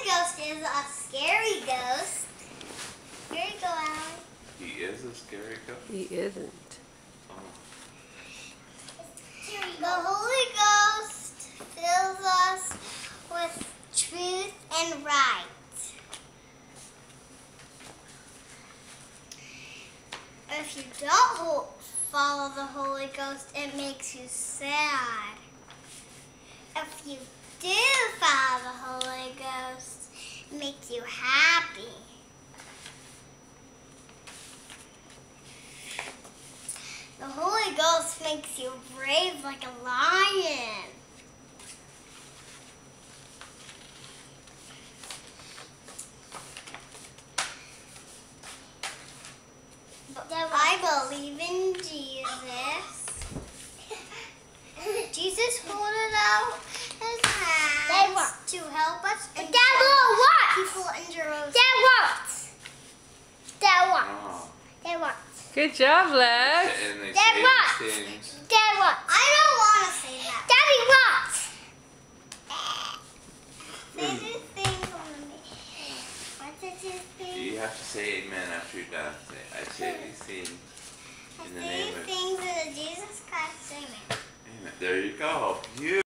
Holy Ghost is a scary ghost. Here you go, Alan. He is a scary ghost? He isn't. Oh. The Holy Ghost fills us with truth and right. If you don't follow the Holy Ghost, it makes you sad. If you do follow the Holy Ghost, it makes you happy. The Holy Ghost makes you brave like a lion. I believe in Jesus. Jesus holding out his hands to help us. And Dad won't. People in Jerusalem. Dad won't. Dad won't. Oh. Dad won't. Good job, Lex. And they Dad say what? things. Dad won't. I don't want to say that. Daddy won't. Say this thing for me. What did you say? You have to say amen after you're done. I say these things in the I say name of things in Jesus Christ's name. Amen. There you go. You.